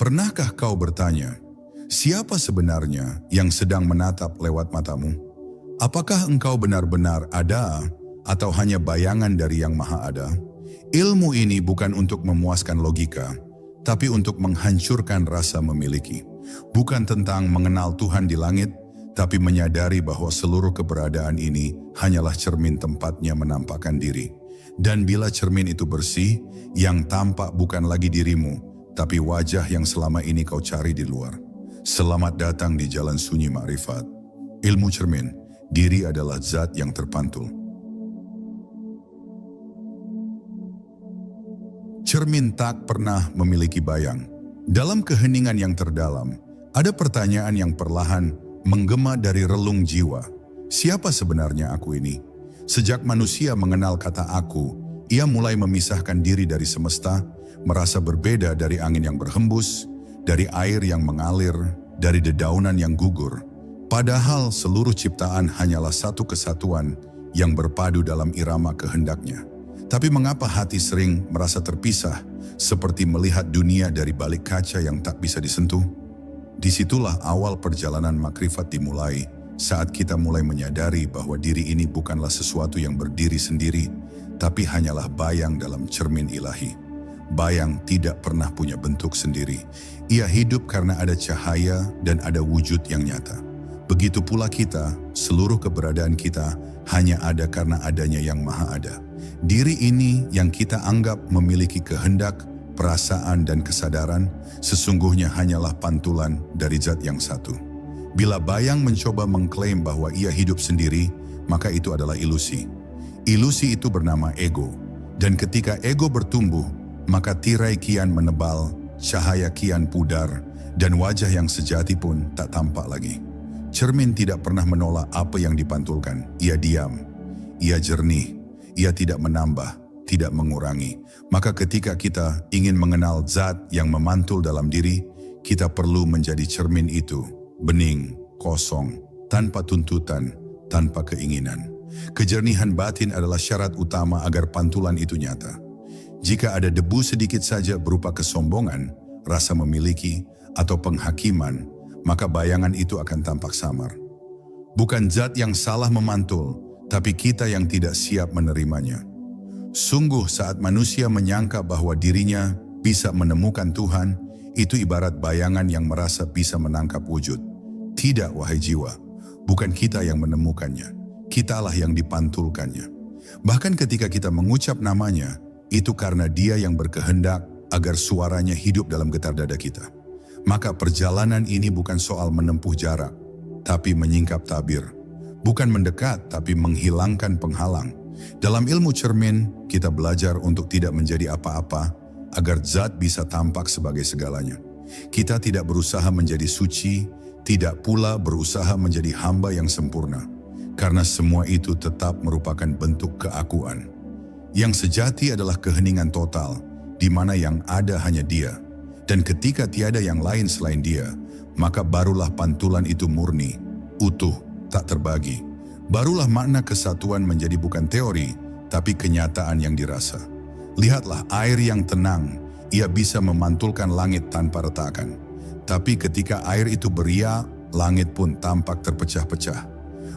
Pernahkah kau bertanya, siapa sebenarnya yang sedang menatap lewat matamu? Apakah engkau benar-benar ada atau hanya bayangan dari Yang Maha Ada? Ilmu ini bukan untuk memuaskan logika, tapi untuk menghancurkan rasa memiliki. Bukan tentang mengenal Tuhan di langit, tapi menyadari bahwa seluruh keberadaan ini hanyalah cermin tempatnya menampakkan diri. Dan bila cermin itu bersih, yang tampak bukan lagi dirimu, tapi wajah yang selama ini kau cari di luar. Selamat datang di jalan sunyi makrifat. Ilmu cermin, diri adalah zat yang terpantul. Cermin tak pernah memiliki bayang. Dalam keheningan yang terdalam, ada pertanyaan yang perlahan menggema dari relung jiwa. Siapa sebenarnya aku ini? Sejak manusia mengenal kata aku, ia mulai memisahkan diri dari semesta, merasa berbeda dari angin yang berhembus, dari air yang mengalir, dari dedaunan yang gugur. Padahal seluruh ciptaan hanyalah satu kesatuan yang berpadu dalam irama kehendaknya. Tapi mengapa hati sering merasa terpisah, seperti melihat dunia dari balik kaca yang tak bisa disentuh? Disitulah awal perjalanan makrifat dimulai, saat kita mulai menyadari bahwa diri ini bukanlah sesuatu yang berdiri sendiri, tapi hanyalah bayang dalam cermin ilahi. Bayang tidak pernah punya bentuk sendiri. Ia hidup karena ada cahaya dan ada wujud yang nyata. Begitu pula kita, seluruh keberadaan kita hanya ada karena adanya Yang Maha Ada. Diri ini yang kita anggap memiliki kehendak, perasaan dan kesadaran, sesungguhnya hanyalah pantulan dari zat yang satu. Bila bayang mencoba mengklaim bahwa ia hidup sendiri, maka itu adalah ilusi. Ilusi itu bernama ego. Dan ketika ego bertumbuh, maka tirai kian menebal, cahaya kian pudar, dan wajah yang sejati pun tak tampak lagi. Cermin tidak pernah menolak apa yang dipantulkan. Ia diam, ia jernih, ia tidak menambah, tidak mengurangi. Maka ketika kita ingin mengenal zat yang memantul dalam diri, kita perlu menjadi cermin itu, bening, kosong, tanpa tuntutan, tanpa keinginan. Kejernihan batin adalah syarat utama agar pantulan itu nyata. Jika ada debu sedikit saja berupa kesombongan, rasa memiliki, atau penghakiman, maka bayangan itu akan tampak samar. Bukan zat yang salah memantul, tapi kita yang tidak siap menerimanya. Sungguh saat manusia menyangka bahwa dirinya bisa menemukan Tuhan, itu ibarat bayangan yang merasa bisa menangkap wujud. Tidak, wahai jiwa, bukan kita yang menemukannya, kitalah yang dipantulkannya. Bahkan ketika kita mengucap namanya, itu karena Dia yang berkehendak agar suaranya hidup dalam getar dada kita. Maka perjalanan ini bukan soal menempuh jarak, tapi menyingkap tabir. Bukan mendekat, tapi menghilangkan penghalang. Dalam ilmu cermin, kita belajar untuk tidak menjadi apa-apa, agar zat bisa tampak sebagai segalanya. Kita tidak berusaha menjadi suci, tidak pula berusaha menjadi hamba yang sempurna, karena semua itu tetap merupakan bentuk keakuan. Yang sejati adalah keheningan total, di mana yang ada hanya Dia. Dan ketika tiada yang lain selain Dia, maka barulah pantulan itu murni, utuh, tak terbagi. Barulah makna kesatuan menjadi bukan teori, tapi kenyataan yang dirasa. Lihatlah air yang tenang, ia bisa memantulkan langit tanpa retakan. Tapi ketika air itu beriak, langit pun tampak terpecah-pecah.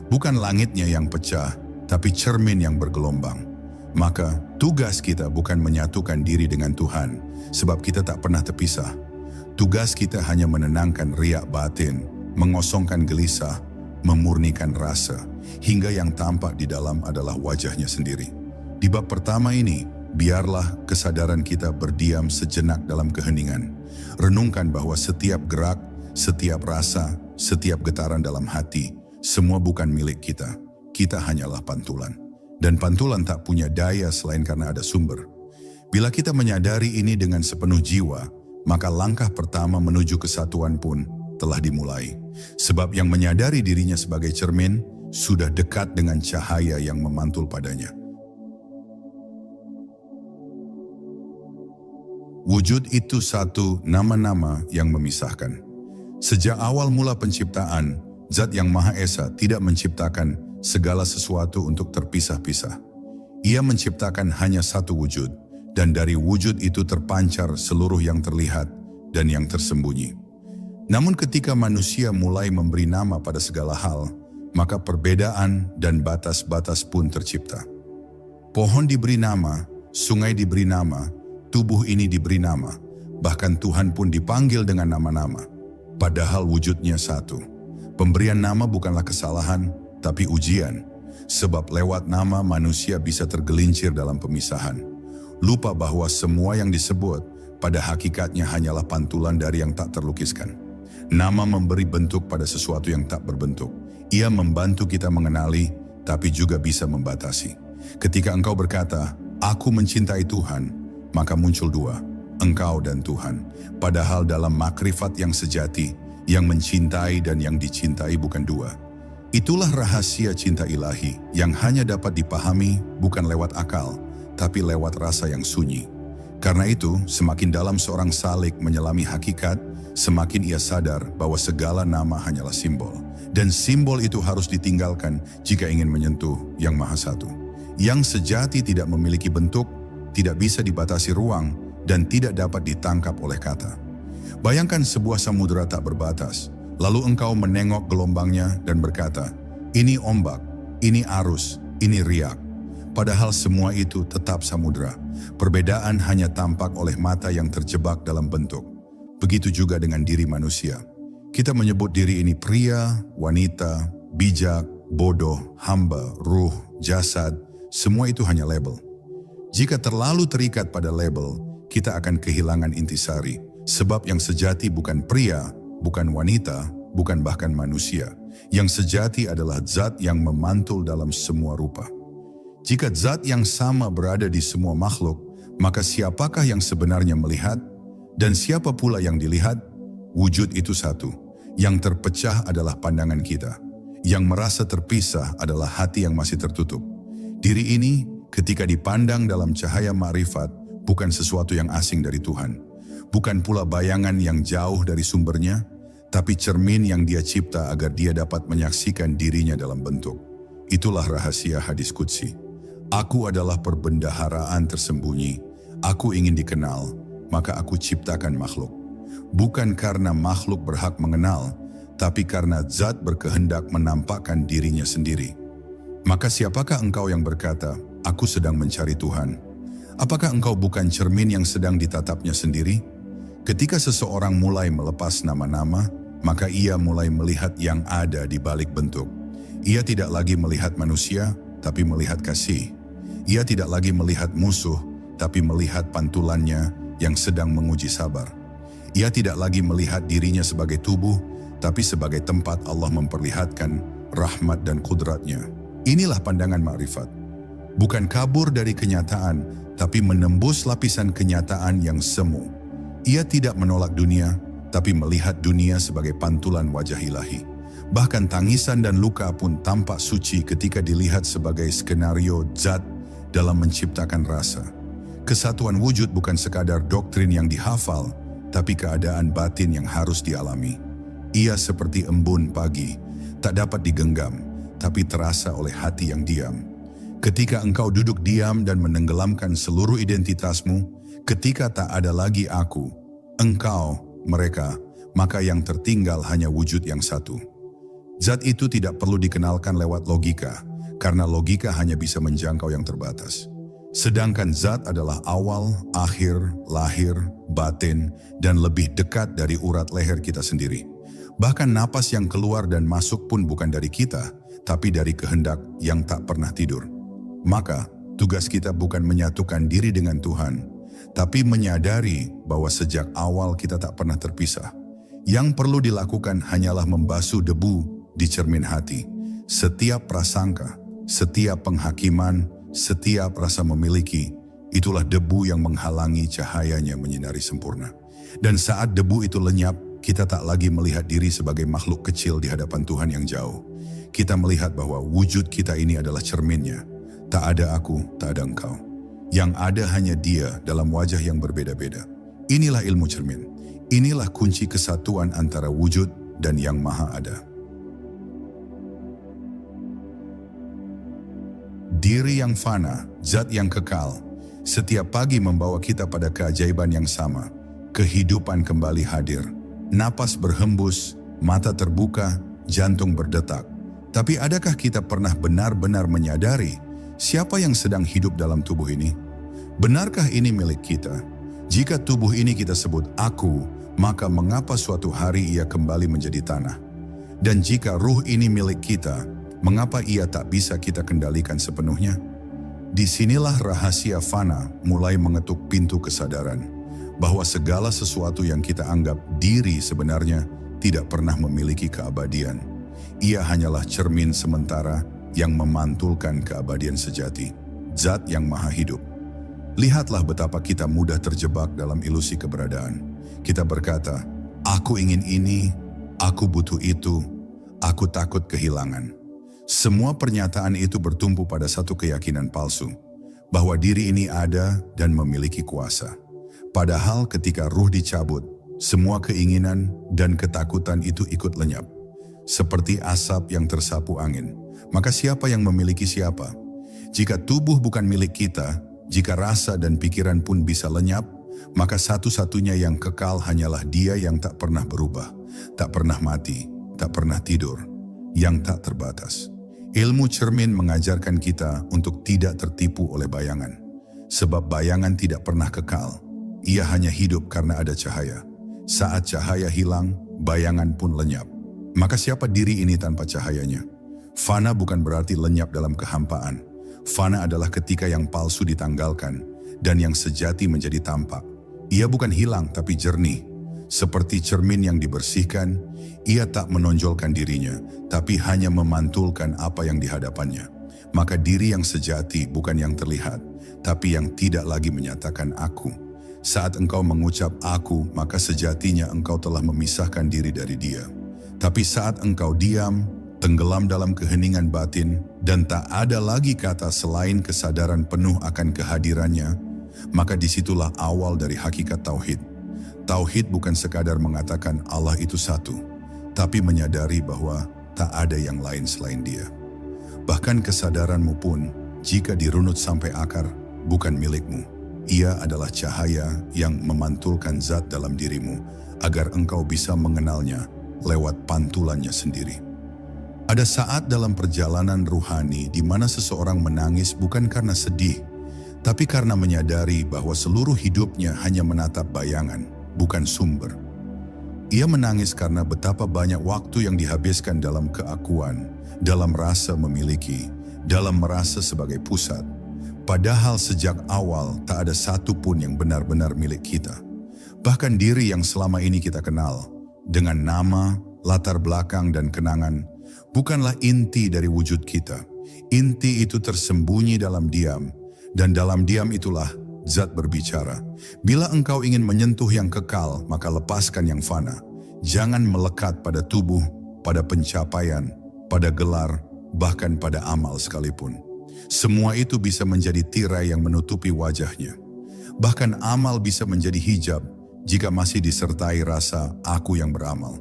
Bukan langitnya yang pecah, tapi cermin yang bergelombang. Maka tugas kita bukan menyatukan diri dengan Tuhan, sebab kita tak pernah terpisah. Tugas kita hanya menenangkan riak batin, mengosongkan gelisah, memurnikan rasa, hingga yang tampak di dalam adalah wajahnya sendiri. Di bab pertama ini, biarlah kesadaran kita berdiam sejenak dalam keheningan. Renungkan bahwa setiap gerak, setiap rasa, setiap getaran dalam hati, semua bukan milik kita. Kita hanyalah pantulan. Dan pantulan tak punya daya selain karena ada sumber. Bila kita menyadari ini dengan sepenuh jiwa, maka langkah pertama menuju kesatuan pun telah dimulai. Sebab yang menyadari dirinya sebagai cermin, sudah dekat dengan cahaya yang memantul padanya. Wujud itu satu nama-nama yang memisahkan. Sejak awal mula penciptaan, Zat yang Maha Esa tidak menciptakan segala sesuatu untuk terpisah-pisah. Ia menciptakan hanya satu wujud, dan dari wujud itu terpancar seluruh yang terlihat, dan yang tersembunyi. Namun ketika manusia mulai memberi nama pada segala hal, maka perbedaan dan batas-batas pun tercipta. Pohon diberi nama, sungai diberi nama, tubuh ini diberi nama, bahkan Tuhan pun dipanggil dengan nama-nama. Padahal wujudnya satu. Pemberian nama bukanlah kesalahan, tapi ujian. Sebab lewat nama manusia bisa tergelincir dalam pemisahan. Lupa bahwa semua yang disebut pada hakikatnya hanyalah pantulan dari yang tak terlukiskan. Nama memberi bentuk pada sesuatu yang tak berbentuk. Ia membantu kita mengenali, tapi juga bisa membatasi. Ketika engkau berkata, "Aku mencintai Tuhan," maka muncul dua, engkau dan Tuhan. Padahal dalam makrifat yang sejati, yang mencintai dan yang dicintai bukan dua. Itulah rahasia cinta ilahi yang hanya dapat dipahami bukan lewat akal, tapi lewat rasa yang sunyi. Karena itu, semakin dalam seorang salik menyelami hakikat, semakin ia sadar bahwa segala nama hanyalah simbol. Dan simbol itu harus ditinggalkan jika ingin menyentuh yang Maha Satu. Yang sejati tidak memiliki bentuk, tidak bisa dibatasi ruang, dan tidak dapat ditangkap oleh kata. Bayangkan sebuah samudera tak berbatas, lalu engkau menengok gelombangnya dan berkata, "Ini ombak, ini arus, ini riak." Padahal semua itu tetap samudera. Perbedaan hanya tampak oleh mata yang terjebak dalam bentuk. Begitu juga dengan diri manusia. Kita menyebut diri ini pria, wanita, bijak, bodoh, hamba, ruh, jasad, semua itu hanya label. Jika terlalu terikat pada label, kita akan kehilangan intisari. Sebab yang sejati bukan pria, bukan wanita, bukan bahkan manusia. Yang sejati adalah zat yang memantul dalam semua rupa. Jika zat yang sama berada di semua makhluk, maka siapakah yang sebenarnya melihat? Dan siapa pula yang dilihat? Wujud itu satu. Yang terpecah adalah pandangan kita. Yang merasa terpisah adalah hati yang masih tertutup. Diri ini ketika dipandang dalam cahaya ma'rifat bukan sesuatu yang asing dari Tuhan. Bukan pula bayangan yang jauh dari sumbernya, tapi cermin yang Dia cipta agar dia dapat menyaksikan dirinya dalam bentuk. Itulah rahasia hadis qudsi. Aku adalah perbendaharaan tersembunyi. Aku ingin dikenal, maka aku ciptakan makhluk. Bukan karena makhluk berhak mengenal, tapi karena zat berkehendak menampakkan dirinya sendiri. Maka siapakah engkau yang berkata, "Aku sedang mencari Tuhan"? Apakah engkau bukan cermin yang sedang ditatapnya sendiri? Ketika seseorang mulai melepas nama-nama, maka ia mulai melihat yang ada di balik bentuk. Ia tidak lagi melihat manusia, tapi melihat kasih. Ia tidak lagi melihat musuh, tapi melihat pantulannya yang sedang menguji sabar. Ia tidak lagi melihat dirinya sebagai tubuh, tapi sebagai tempat Allah memperlihatkan rahmat dan kudratnya. Inilah pandangan ma'rifat. Bukan kabur dari kenyataan, tapi menembus lapisan kenyataan yang semu. Ia tidak menolak dunia, tapi melihat dunia sebagai pantulan wajah ilahi. Bahkan tangisan dan luka pun tampak suci ketika dilihat sebagai skenario zat dalam menciptakan rasa. Kesatuan wujud bukan sekadar doktrin yang dihafal, tapi keadaan batin yang harus dialami. Ia seperti embun pagi, tak dapat digenggam, tapi terasa oleh hati yang diam. Ketika engkau duduk diam dan menenggelamkan seluruh identitasmu, ketika tak ada lagi aku, engkau, mereka, maka yang tertinggal hanya wujud yang satu. Zat itu tidak perlu dikenalkan lewat logika, karena logika hanya bisa menjangkau yang terbatas. Sedangkan zat adalah awal, akhir, lahir, batin, dan lebih dekat dari urat leher kita sendiri. Bahkan napas yang keluar dan masuk pun bukan dari kita, tapi dari kehendak yang tak pernah tidur. Maka, tugas kita bukan menyatukan diri dengan Tuhan, tapi menyadari bahwa sejak awal kita tak pernah terpisah. Yang perlu dilakukan hanyalah membasuh debu di cermin hati. Setiap prasangka, setiap penghakiman, setiap rasa memiliki, itulah debu yang menghalangi cahayanya menyinari sempurna. Dan saat debu itu lenyap, kita tak lagi melihat diri sebagai makhluk kecil di hadapan Tuhan yang jauh. Kita melihat bahwa wujud kita ini adalah cerminnya. Tak ada aku, tak ada engkau. Yang ada hanya Dia dalam wajah yang berbeda-beda. Inilah ilmu cermin. Inilah kunci kesatuan antara wujud dan yang maha ada. Diri yang fana, zat yang kekal, setiap pagi membawa kita pada keajaiban yang sama. kehidupan kembali hadir. Napas berhembus, mata terbuka, jantung berdetak. Tapi adakah kita pernah benar-benar menyadari siapa yang sedang hidup dalam tubuh ini? Benarkah ini milik kita? Jika tubuh ini kita sebut aku, maka mengapa suatu hari ia kembali menjadi tanah? Dan jika ruh ini milik kita, mengapa ia tak bisa kita kendalikan sepenuhnya? Disinilah rahasia fana mulai mengetuk pintu kesadaran, bahwa segala sesuatu yang kita anggap diri sebenarnya tidak pernah memiliki keabadian. Ia hanyalah cermin sementara yang memantulkan keabadian sejati, zat yang maha hidup. Lihatlah betapa kita mudah terjebak dalam ilusi keberadaan. Kita berkata, aku ingin ini, aku butuh itu, aku takut kehilangan. Semua pernyataan itu bertumpu pada satu keyakinan palsu, bahwa diri ini ada dan memiliki kuasa. Padahal ketika ruh dicabut, semua keinginan dan ketakutan itu ikut lenyap. Seperti asap yang tersapu angin. Maka siapa yang memiliki siapa? Jika tubuh bukan milik kita, jika rasa dan pikiran pun bisa lenyap, maka satu-satunya yang kekal hanyalah Dia yang tak pernah berubah, tak pernah mati, tak pernah tidur, yang tak terbatas. Ilmu cermin mengajarkan kita untuk tidak tertipu oleh bayangan. Sebab bayangan tidak pernah kekal. Ia hanya hidup karena ada cahaya. Saat cahaya hilang, bayangan pun lenyap. Maka siapa diri ini tanpa cahayanya? Fana bukan berarti lenyap dalam kehampaan. Fana adalah ketika yang palsu ditanggalkan dan yang sejati menjadi tampak. Ia bukan hilang tapi jernih. Seperti cermin yang dibersihkan, ia tak menonjolkan dirinya, tapi hanya memantulkan apa yang dihadapannya. Maka diri yang sejati bukan yang terlihat, tapi yang tidak lagi menyatakan aku. Saat engkau mengucap aku, maka sejatinya engkau telah memisahkan diri dari Dia. Tapi saat engkau diam, tenggelam dalam keheningan batin, dan tak ada lagi kata selain kesadaran penuh akan kehadirannya, maka disitulah awal dari hakikat tauhid. Tauhid bukan sekadar mengatakan Allah itu satu, tapi menyadari bahwa tak ada yang lain selain Dia. Bahkan kesadaranmu pun, jika dirunut sampai akar, bukan milikmu. Ia adalah cahaya yang memantulkan zat dalam dirimu, agar engkau bisa mengenalnya lewat pantulannya sendiri. Ada saat dalam perjalanan ruhani di mana seseorang menangis bukan karena sedih, tapi karena menyadari bahwa seluruh hidupnya hanya menatap bayangan, bukan sumber. Ia menangis karena betapa banyak waktu yang dihabiskan dalam keakuan, dalam rasa memiliki, dalam merasa sebagai pusat. Padahal sejak awal tak ada satu pun yang benar-benar milik kita. Bahkan diri yang selama ini kita kenal, dengan nama, latar belakang dan kenangan, bukanlah inti dari wujud kita. Inti itu tersembunyi dalam diam, dan dalam diam itulah zat berbicara. Bila engkau ingin menyentuh yang kekal, maka lepaskan yang fana. Jangan melekat pada tubuh, pada pencapaian, pada gelar, bahkan pada amal sekalipun. Semua itu bisa menjadi tirai yang menutupi wajahnya. Bahkan amal bisa menjadi hijab jika masih disertai rasa aku yang beramal.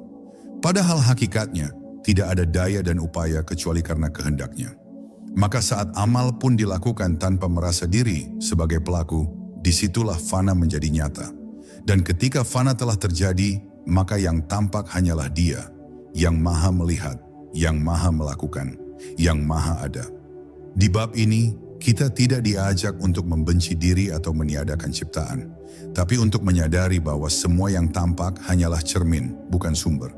Padahal hakikatnya, tidak ada daya dan upaya kecuali karena kehendaknya. Maka saat amal pun dilakukan tanpa merasa diri sebagai pelaku, disitulah fana menjadi nyata. Dan ketika fana telah terjadi, maka yang tampak hanyalah Dia, yang maha melihat, yang maha melakukan, yang maha ada. Di bab ini, kita tidak diajak untuk membenci diri atau meniadakan ciptaan, tapi untuk menyadari bahwa semua yang tampak hanyalah cermin, bukan sumber.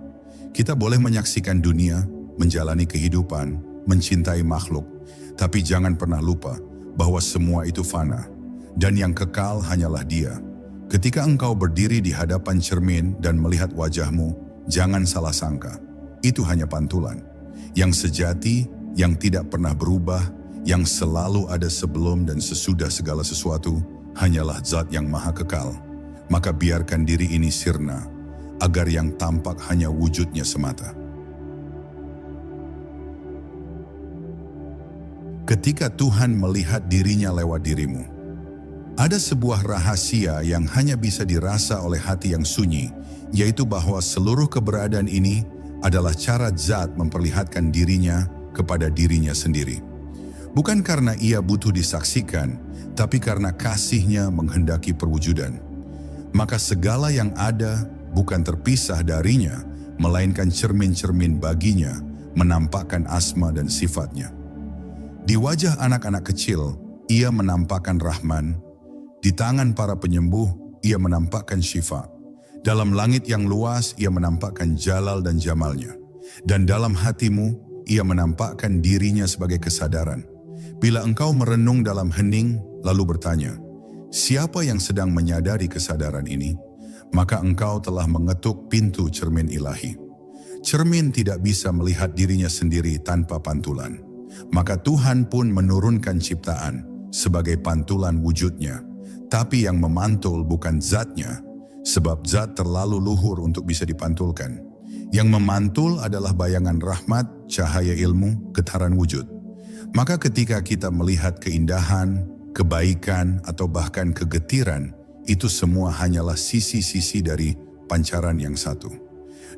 Kita boleh menyaksikan dunia, menjalani kehidupan, mencintai makhluk, tapi jangan pernah lupa bahwa semua itu fana, dan yang kekal hanyalah Dia. Ketika engkau berdiri di hadapan cermin dan melihat wajahmu, jangan salah sangka, itu hanya pantulan. Yang sejati, yang tidak pernah berubah, yang selalu ada sebelum dan sesudah segala sesuatu, hanyalah zat yang maha kekal. Maka biarkan diri ini sirna, agar yang tampak hanya wujudnya semata. Ketika Tuhan melihat dirinya lewat dirimu, ada sebuah rahasia yang hanya bisa dirasa oleh hati yang sunyi, yaitu bahwa seluruh keberadaan ini adalah cara zat memperlihatkan dirinya kepada dirinya sendiri. Bukan karena ia butuh disaksikan, tapi karena kasihnya menghendaki perwujudan. maka segala yang ada bukan terpisah darinya, melainkan cermin-cermin baginya, menampakkan asma dan sifatnya. Di wajah anak-anak kecil, ia menampakkan Rahman. Di tangan para penyembuh, ia menampakkan syifa. Dalam langit yang luas, ia menampakkan jalal dan jamalnya. Dan dalam hatimu, ia menampakkan dirinya sebagai kesadaran. Bila engkau merenung dalam hening, lalu bertanya, siapa yang sedang menyadari kesadaran ini? Maka engkau telah mengetuk pintu cermin ilahi. Cermin tidak bisa melihat dirinya sendiri tanpa pantulan. Maka Tuhan pun menurunkan ciptaan sebagai pantulan wujudnya. Tapi yang memantul bukan zatnya, sebab zat terlalu luhur untuk bisa dipantulkan. Yang memantul adalah bayangan rahmat, cahaya ilmu, getaran wujud. Maka ketika kita melihat keindahan, kebaikan, atau bahkan kegetiran, itu semua hanyalah sisi-sisi dari pancaran yang satu.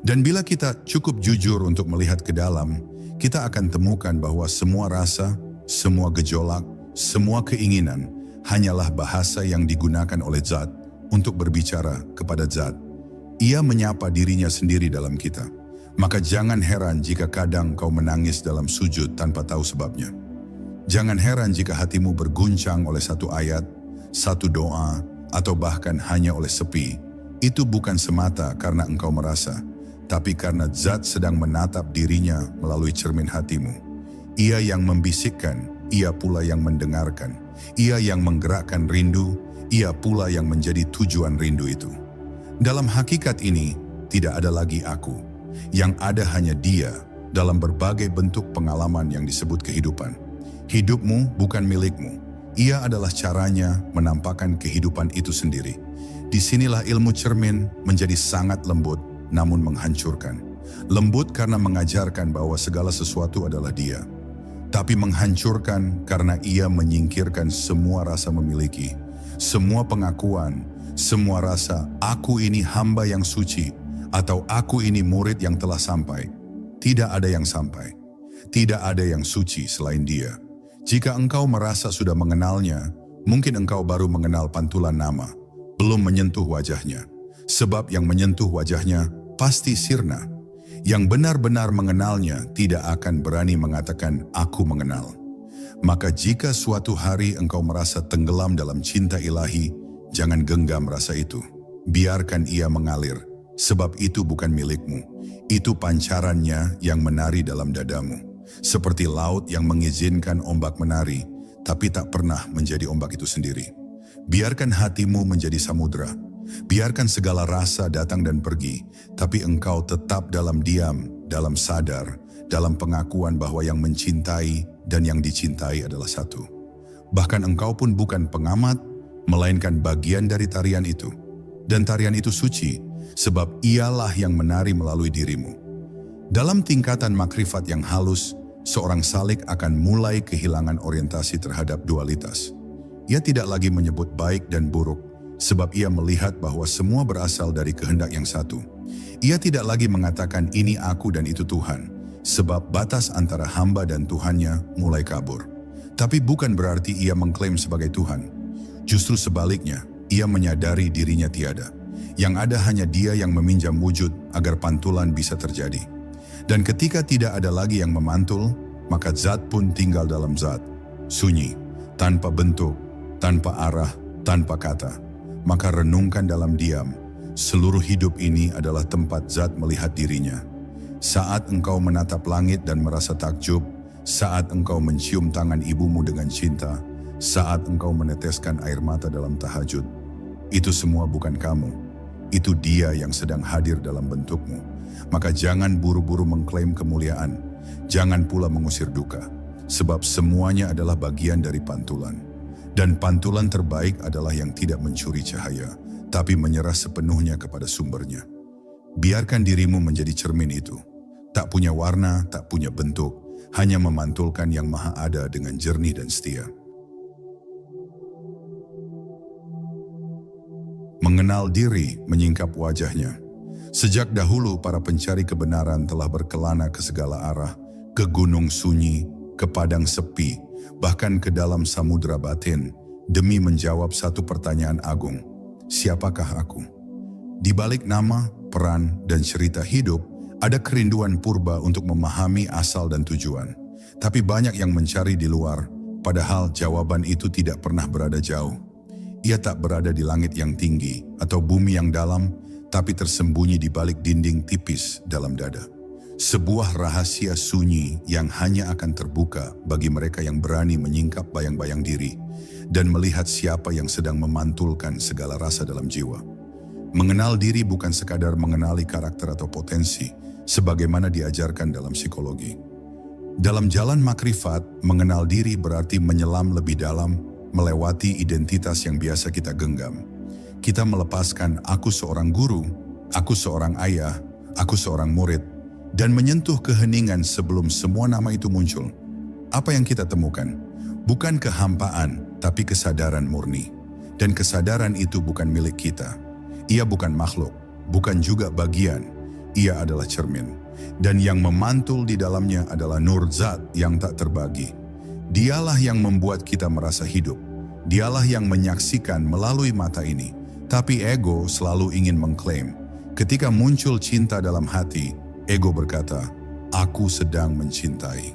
Dan bila kita cukup jujur untuk melihat ke dalam, kita akan temukan bahwa semua rasa, semua gejolak, semua keinginan hanyalah bahasa yang digunakan oleh zat untuk berbicara kepada zat. Ia menyapa dirinya sendiri dalam kita. Maka jangan heran jika kadang kau menangis dalam sujud tanpa tahu sebabnya. Jangan heran jika hatimu berguncang oleh satu ayat, satu doa, atau bahkan hanya oleh sepi. Itu bukan semata karena engkau merasa, tapi karena zat sedang menatap dirinya melalui cermin hatimu. Ia yang membisikkan, ia pula yang mendengarkan. Ia yang menggerakkan rindu, ia pula yang menjadi tujuan rindu itu. Dalam hakikat ini, tidak ada lagi aku. Yang ada hanya dia dalam berbagai bentuk pengalaman yang disebut kehidupan. Hidupmu bukan milikmu. Ia adalah caranya menampakkan kehidupan itu sendiri. Disinilah ilmu cermin menjadi sangat lembut, namun menghancurkan. Lembut karena mengajarkan bahwa segala sesuatu adalah dia. Tapi menghancurkan karena ia menyingkirkan semua rasa memiliki, semua pengakuan, semua rasa aku ini hamba yang suci, atau aku ini murid yang telah sampai. Tidak ada yang sampai. Tidak ada yang suci selain dia. Jika engkau merasa sudah mengenalnya, mungkin engkau baru mengenal pantulan nama, belum menyentuh wajahnya. Sebab yang menyentuh wajahnya pasti sirna. Yang benar-benar mengenalnya tidak akan berani mengatakan aku mengenal. Maka jika suatu hari engkau merasa tenggelam dalam cinta ilahi, jangan genggam rasa itu. Biarkan ia mengalir, sebab itu bukan milikmu. Itu pancarannya yang menari dalam dadamu. Seperti laut yang mengizinkan ombak menari, tapi tak pernah menjadi ombak itu sendiri. Biarkan hatimu menjadi samudra. Biarkan segala rasa datang dan pergi, tapi engkau tetap dalam diam, dalam sadar, dalam pengakuan bahwa yang mencintai dan yang dicintai adalah satu. Bahkan engkau pun bukan pengamat, melainkan bagian dari tarian itu. Dan tarian itu suci, sebab ialah yang menari melalui dirimu. Dalam tingkatan makrifat yang halus, seorang salik akan mulai kehilangan orientasi terhadap dualitas. Ia tidak lagi menyebut baik dan buruk, sebab ia melihat bahwa semua berasal dari kehendak yang satu. Ia tidak lagi mengatakan ini aku dan itu Tuhan, sebab batas antara hamba dan Tuhannya mulai kabur. Tapi bukan berarti ia mengklaim sebagai Tuhan. Justru sebaliknya, ia menyadari dirinya tiada. Yang ada hanya dia yang meminjam wujud agar pantulan bisa terjadi. Dan ketika tidak ada lagi yang memantul, maka zat pun tinggal dalam zat. Sunyi, tanpa bentuk, tanpa arah, tanpa kata. Maka renungkan dalam diam, seluruh hidup ini adalah tempat zat melihat dirinya. Saat engkau menatap langit dan merasa takjub, saat engkau mencium tangan ibumu dengan cinta, saat engkau meneteskan air mata dalam tahajud, itu semua bukan kamu. Itu dia yang sedang hadir dalam bentukmu. Maka jangan buru-buru mengklaim kemuliaan, jangan pula mengusir duka, sebab semuanya adalah bagian dari pantulan. Dan pantulan terbaik adalah yang tidak mencuri cahaya, tapi menyerah sepenuhnya kepada sumbernya. Biarkan dirimu menjadi cermin itu. Tak punya warna, tak punya bentuk, hanya memantulkan yang maha ada dengan jernih dan setia. Mengenal diri menyingkap wajahnya. Sejak dahulu para pencari kebenaran telah berkelana ke segala arah, ke gunung sunyi, ke padang sepi, bahkan ke dalam samudera batin, demi menjawab satu pertanyaan agung. siapakah aku? Di balik nama, peran, dan cerita hidup, ada kerinduan purba untuk memahami asal dan tujuan. Tapi banyak yang mencari di luar, padahal jawaban itu tidak pernah berada jauh. Ia tak berada di langit yang tinggi atau bumi yang dalam, tapi tersembunyi di balik dinding tipis dalam dada. Sebuah rahasia sunyi yang hanya akan terbuka bagi mereka yang berani menyingkap bayang-bayang diri dan melihat siapa yang sedang memantulkan segala rasa dalam jiwa. Mengenal diri bukan sekadar mengenali karakter atau potensi, sebagaimana diajarkan dalam psikologi. Dalam jalan makrifat, mengenal diri berarti menyelam lebih dalam, melewati identitas yang biasa kita genggam. Kita melepaskan aku seorang guru, aku seorang ayah, aku seorang murid, dan menyentuh keheningan sebelum semua nama itu muncul. Apa yang kita temukan? Bukan kehampaan, tapi kesadaran murni. Dan kesadaran itu bukan milik kita. Ia bukan makhluk, bukan juga bagian. Ia adalah cermin. Dan yang memantul di dalamnya adalah nur zat yang tak terbagi. Dialah yang membuat kita merasa hidup. Dialah yang menyaksikan melalui mata ini. Tapi ego selalu ingin mengklaim. Ketika muncul cinta dalam hati, ego berkata, aku sedang mencintai.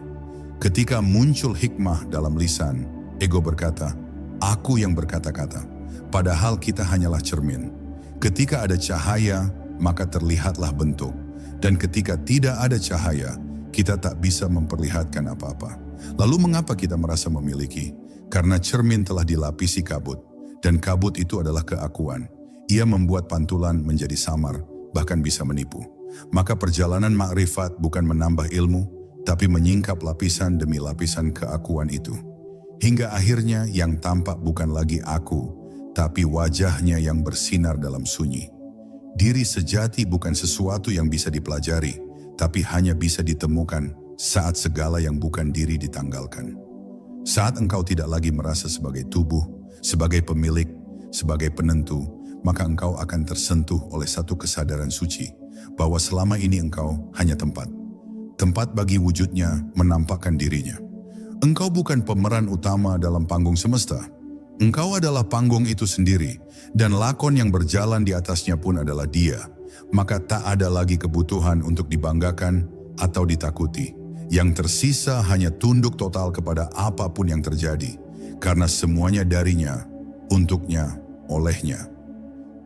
Ketika muncul hikmah dalam lisan, ego berkata, aku yang berkata-kata. Padahal kita hanyalah cermin. Ketika ada cahaya, maka terlihatlah bentuk. Dan ketika tidak ada cahaya, kita tak bisa memperlihatkan apa-apa. Lalu mengapa kita merasa memiliki? Karena cermin telah dilapisi kabut. Dan kabut itu adalah keakuan. Ia membuat pantulan menjadi samar, bahkan bisa menipu. Maka perjalanan makrifat bukan menambah ilmu, tapi menyingkap lapisan demi lapisan keakuan itu. Hingga akhirnya yang tampak bukan lagi aku, tapi wajahnya yang bersinar dalam sunyi. Diri sejati bukan sesuatu yang bisa dipelajari, tapi hanya bisa ditemukan saat segala yang bukan diri ditanggalkan. Saat engkau tidak lagi merasa sebagai tubuh, sebagai pemilik, sebagai penentu, maka engkau akan tersentuh oleh satu kesadaran suci, bahwa selama ini engkau hanya tempat. Tempat bagi wujudnya menampakkan dirinya. Engkau bukan pemeran utama dalam panggung semesta. Engkau adalah panggung itu sendiri, dan lakon yang berjalan di atasnya pun adalah dia. Maka tak ada lagi kebutuhan untuk dibanggakan atau ditakuti. Yang tersisa hanya tunduk total kepada apapun yang terjadi, karena semuanya darinya, untuknya, olehnya.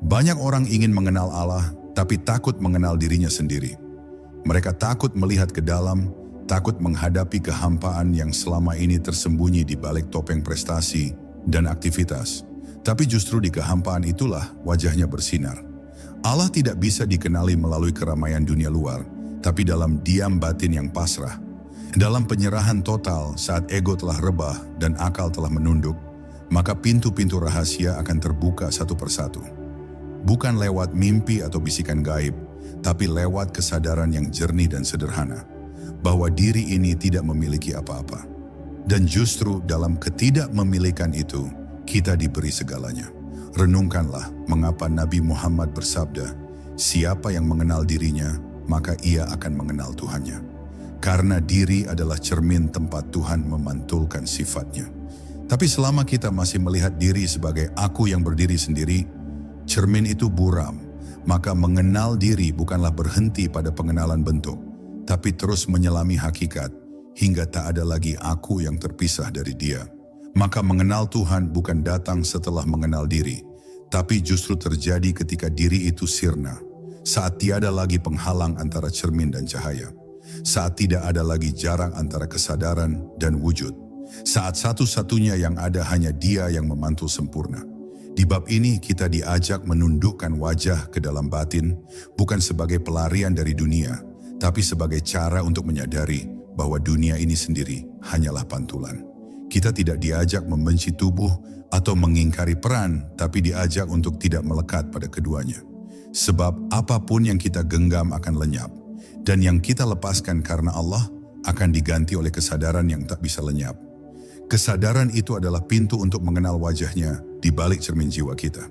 Banyak orang ingin mengenal Allah, tapi takut mengenal dirinya sendiri. Mereka takut melihat ke dalam, takut menghadapi kehampaan yang selama ini tersembunyi di balik topeng prestasi dan aktivitas. Tapi justru di kehampaan itulah wajahnya bersinar. Allah tidak bisa dikenali melalui keramaian dunia luar, tapi dalam diam batin yang pasrah. Dalam penyerahan total saat ego telah rebah dan akal telah menunduk, maka pintu-pintu rahasia akan terbuka satu persatu. Bukan lewat mimpi atau bisikan gaib, tapi lewat kesadaran yang jernih dan sederhana, bahwa diri ini tidak memiliki apa-apa. Dan justru dalam ketidakmemilikan itu, kita diberi segalanya. Renungkanlah mengapa Nabi Muhammad bersabda, siapa yang mengenal dirinya, maka ia akan mengenal Tuhannya. Karena diri adalah cermin tempat Tuhan memantulkan sifatnya. Tapi selama kita masih melihat diri sebagai aku yang berdiri sendiri, cermin itu buram. Maka mengenal diri bukanlah berhenti pada pengenalan bentuk, tapi terus menyelami hakikat, hingga tak ada lagi aku yang terpisah dari dia. Maka mengenal Tuhan bukan datang setelah mengenal diri, tapi justru terjadi ketika diri itu sirna, saat tiada lagi penghalang antara cermin dan cahaya, saat tidak ada lagi jarak antara kesadaran dan wujud, saat satu-satunya yang ada hanya Dia yang memantul sempurna. Di bab ini kita diajak menundukkan wajah ke dalam batin, bukan sebagai pelarian dari dunia, tapi sebagai cara untuk menyadari bahwa dunia ini sendiri hanyalah pantulan. Kita tidak diajak membenci tubuh atau mengingkari peran, tapi diajak untuk tidak melekat pada keduanya. Sebab apapun yang kita genggam akan lenyap, dan yang kita lepaskan karena Allah akan diganti oleh kesadaran yang tak bisa lenyap. Kesadaran itu adalah pintu untuk mengenal wajahnya di balik cermin jiwa kita.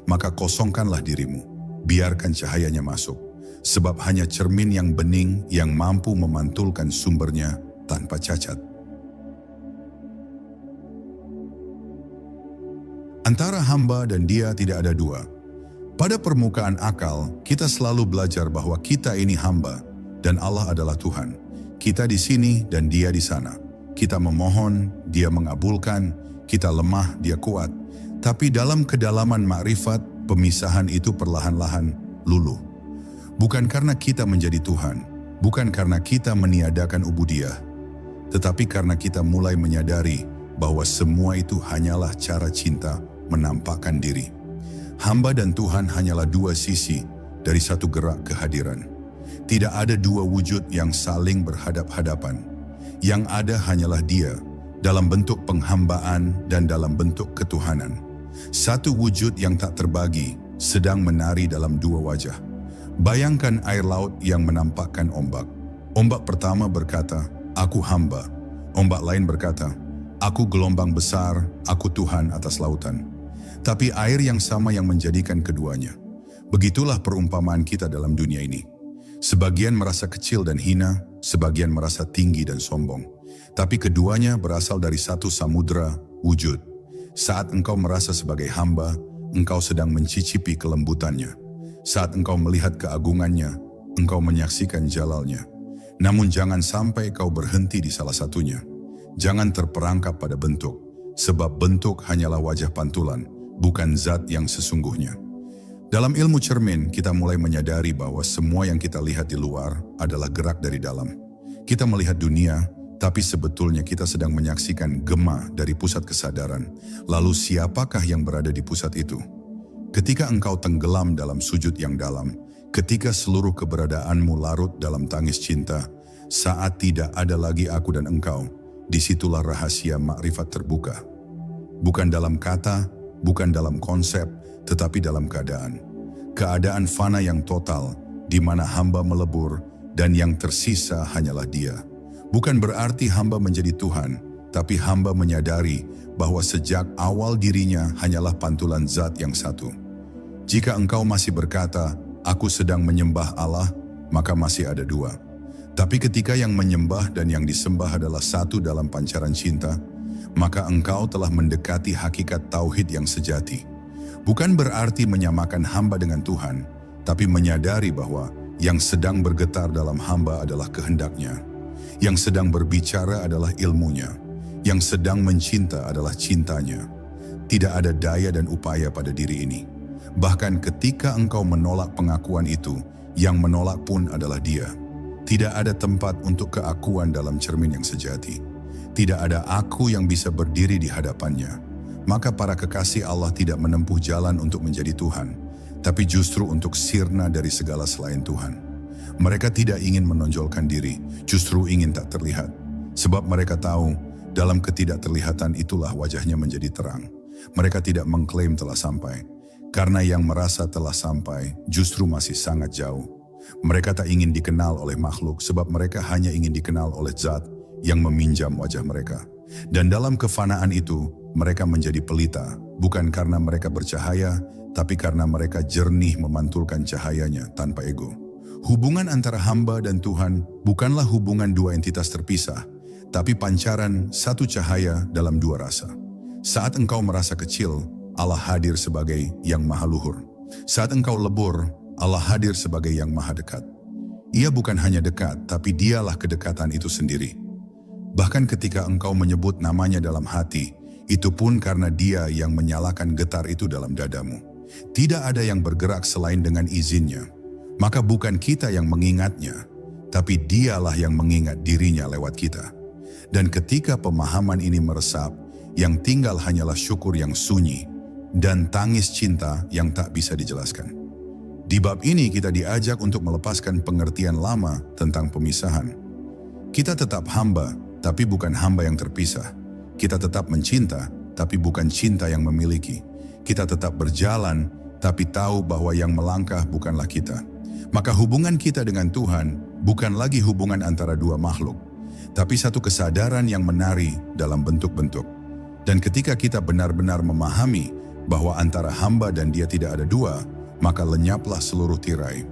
Maka kosongkanlah dirimu, biarkan cahayanya masuk. Sebab hanya cermin yang bening yang mampu memantulkan sumbernya tanpa cacat. Antara hamba dan Dia tidak ada dua, Pada permukaan akal, kita selalu belajar bahwa kita ini hamba dan Allah adalah Tuhan. Kita di sini dan Dia di sana. Kita memohon, Dia mengabulkan, kita lemah, Dia kuat. Tapi dalam kedalaman makrifat, pemisahan itu perlahan-lahan luluh. Bukan karena kita menjadi Tuhan, bukan karena kita meniadakan ubudiyah, tetapi karena kita mulai menyadari bahwa semua itu hanyalah cara cinta menampakkan diri. Hamba dan Tuhan hanyalah dua sisi dari satu gerak kehadiran. Tidak ada dua wujud yang saling berhadap-hadapan. Yang ada hanyalah Dia dalam bentuk penghambaan dan dalam bentuk ketuhanan. Satu wujud yang tak terbagi sedang menari dalam dua wajah. Bayangkan air laut yang menampakkan ombak. Ombak pertama berkata, "Aku hamba." Ombak lain berkata, "Aku gelombang besar, aku Tuhan atas lautan." Tapi air yang sama yang menjadikan keduanya. Begitulah perumpamaan kita dalam dunia ini. Sebagian merasa kecil dan hina, sebagian merasa tinggi dan sombong. Tapi keduanya berasal dari satu samudera wujud. Saat engkau merasa sebagai hamba, engkau sedang mencicipi kelembutannya. Saat engkau melihat keagungannya, engkau menyaksikan jalalnya. Namun jangan sampai kau berhenti di salah satunya. Jangan terperangkap pada bentuk, sebab bentuk hanyalah wajah pantulan, bukan zat yang sesungguhnya. Dalam ilmu cermin, kita mulai menyadari bahwa semua yang kita lihat di luar adalah gerak dari dalam. Kita melihat dunia, tapi sebetulnya kita sedang menyaksikan gema dari pusat kesadaran. Lalu siapakah yang berada di pusat itu? Ketika engkau tenggelam dalam sujud yang dalam, ketika seluruh keberadaanmu larut dalam tangis cinta, saat tidak ada lagi aku dan engkau, disitulah rahasia makrifat terbuka. Bukan dalam kata, bukan dalam konsep, tetapi dalam keadaan. Keadaan fana yang total, di mana hamba melebur, dan yang tersisa hanyalah Dia. Bukan berarti hamba menjadi Tuhan, tapi hamba menyadari bahwa sejak awal dirinya hanyalah pantulan zat yang satu. Jika engkau masih berkata, "Aku sedang menyembah Allah," maka masih ada dua. Tapi ketika yang menyembah dan yang disembah adalah satu dalam pancaran cinta, maka engkau telah mendekati hakikat tauhid yang sejati. Bukan berarti menyamakan hamba dengan Tuhan, tapi menyadari bahwa yang sedang bergetar dalam hamba adalah kehendak-Nya. Yang sedang berbicara adalah ilmunya. Yang sedang mencinta adalah cintanya. Tidak ada daya dan upaya pada diri ini. Bahkan ketika engkau menolak pengakuan itu, yang menolak pun adalah Dia. Tidak ada tempat untuk keakuan dalam cermin yang sejati. Tidak ada aku yang bisa berdiri di hadapannya. Maka para kekasih Allah tidak menempuh jalan untuk menjadi Tuhan, tapi justru untuk sirna dari segala selain Tuhan. Mereka tidak ingin menonjolkan diri, justru ingin tak terlihat. Sebab mereka tahu, dalam ketidakterlihatan itulah wajahnya menjadi terang. Mereka tidak mengklaim telah sampai. Karena yang merasa telah sampai justru masih sangat jauh. Mereka tak ingin dikenal oleh makhluk sebab mereka hanya ingin dikenal oleh zat yang meminjam wajah mereka. Dan dalam kefanaan itu, mereka menjadi pelita, bukan karena mereka bercahaya, tapi karena mereka jernih memantulkan cahayanya tanpa ego. Hubungan antara hamba dan Tuhan bukanlah hubungan dua entitas terpisah, tapi pancaran satu cahaya dalam dua rasa. Saat engkau merasa kecil, Allah hadir sebagai yang maha luhur. Saat engkau lebur, Allah hadir sebagai yang maha dekat. Ia bukan hanya dekat, tapi Dialah kedekatan itu sendiri. Bahkan ketika engkau menyebut namanya dalam hati, itu pun karena Dia yang menyalakan getar itu dalam dadamu. Tidak ada yang bergerak selain dengan izinnya. Maka bukan kita yang mengingatnya, tapi Dialah yang mengingat dirinya lewat kita. Dan ketika pemahaman ini meresap, yang tinggal hanyalah syukur yang sunyi, dan tangis cinta yang tak bisa dijelaskan. Di bab ini kita diajak untuk melepaskan pengertian lama tentang pemisahan. Kita tetap hamba, tapi bukan hamba yang terpisah. Kita tetap mencinta, tapi bukan cinta yang memiliki. Kita tetap berjalan, tapi tahu bahwa yang melangkah bukanlah kita. Maka hubungan kita dengan Tuhan bukan lagi hubungan antara dua makhluk, tapi satu kesadaran yang menari dalam bentuk-bentuk. Dan ketika kita benar-benar memahami bahwa antara hamba dan Dia tidak ada dua, maka lenyaplah seluruh tirai.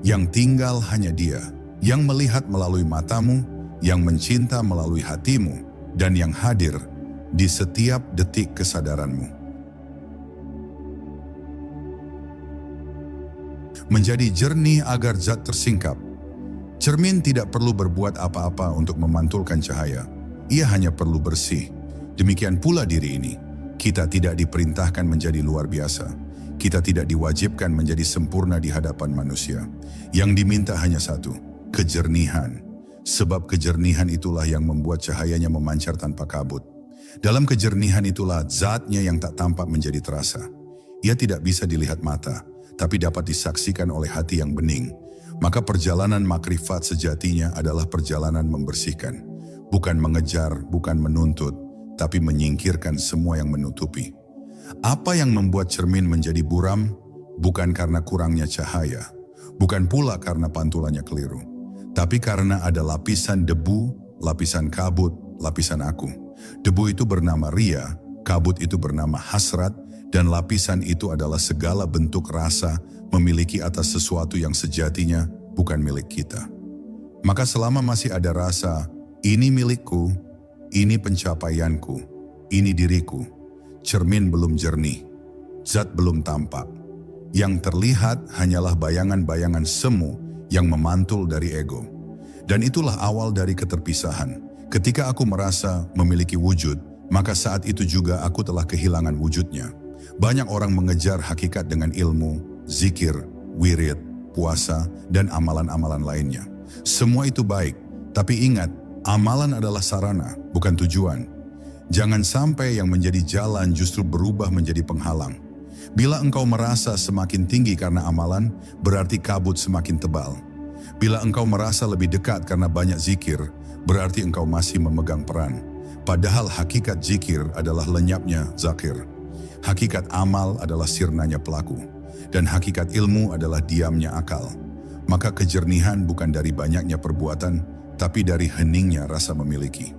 Yang tinggal hanya Dia, yang melihat melalui matamu, yang mencinta melalui hatimu, dan yang hadir di setiap detik kesadaranmu. menjadi jernih agar zat tersingkap. Cermin tidak perlu berbuat apa-apa untuk memantulkan cahaya. Ia hanya perlu bersih. Demikian pula diri ini. Kita tidak diperintahkan menjadi luar biasa. Kita tidak diwajibkan menjadi sempurna di hadapan manusia. Yang diminta hanya satu, kejernihan. Sebab kejernihan itulah yang membuat cahayanya memancar tanpa kabut. Dalam kejernihan itulah zatnya yang tak tampak menjadi terasa. Ia tidak bisa dilihat mata, tapi dapat disaksikan oleh hati yang bening. Maka perjalanan makrifat sejatinya adalah perjalanan membersihkan. Bukan mengejar, bukan menuntut, tapi menyingkirkan semua yang menutupi. Apa yang membuat cermin menjadi buram? Bukan karena kurangnya cahaya, bukan pula karena pantulannya keliru, tapi karena ada lapisan debu, lapisan kabut, lapisan aku. Debu itu bernama ria, kabut itu bernama hasrat, dan lapisan itu adalah segala bentuk rasa memiliki atas sesuatu yang sejatinya bukan milik kita. Maka selama masih ada rasa, ini milikku, ini pencapaianku, ini diriku, cermin belum jernih, zat belum tampak. Yang terlihat hanyalah bayangan-bayangan semu yang memantul dari ego. Dan itulah awal dari keterpisahan. Ketika aku merasa memiliki wujud, maka saat itu juga aku telah kehilangan wujudnya. Banyak orang mengejar hakikat dengan ilmu, zikir, wirid, puasa, dan amalan-amalan lainnya. Semua itu baik, tapi ingat, amalan adalah sarana, bukan tujuan. Jangan sampai yang menjadi jalan justru berubah menjadi penghalang. Bila engkau merasa semakin tinggi karena amalan, berarti kabut semakin tebal. Bila engkau merasa lebih dekat karena banyak zikir, berarti engkau masih memegang peran. Padahal hakikat zikir adalah lenyapnya zakir. Hakikat amal adalah sirnanya pelaku. Dan hakikat ilmu adalah diamnya akal. Maka kejernihan bukan dari banyaknya perbuatan, tapi dari heningnya rasa memiliki.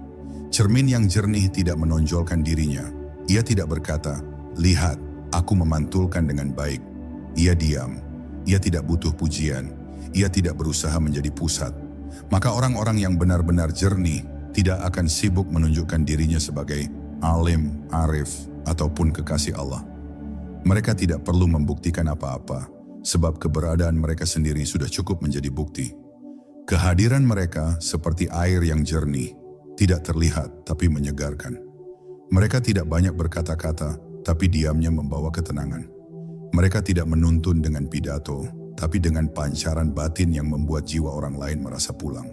Cermin yang jernih tidak menonjolkan dirinya. Ia tidak berkata, lihat, aku memantulkan dengan baik. Ia diam. Ia tidak butuh pujian. Ia tidak berusaha menjadi pusat. Maka orang-orang yang benar-benar jernih tidak akan sibuk menunjukkan dirinya sebagai alim, arif, ataupun kekasih Allah. Mereka tidak perlu membuktikan apa-apa, sebab keberadaan mereka sendiri sudah cukup menjadi bukti. Kehadiran mereka seperti air yang jernih, tidak terlihat tapi menyegarkan. Mereka tidak banyak berkata-kata, tapi diamnya membawa ketenangan. Mereka tidak menuntun dengan pidato, tapi dengan pancaran batin yang membuat jiwa orang lain merasa pulang.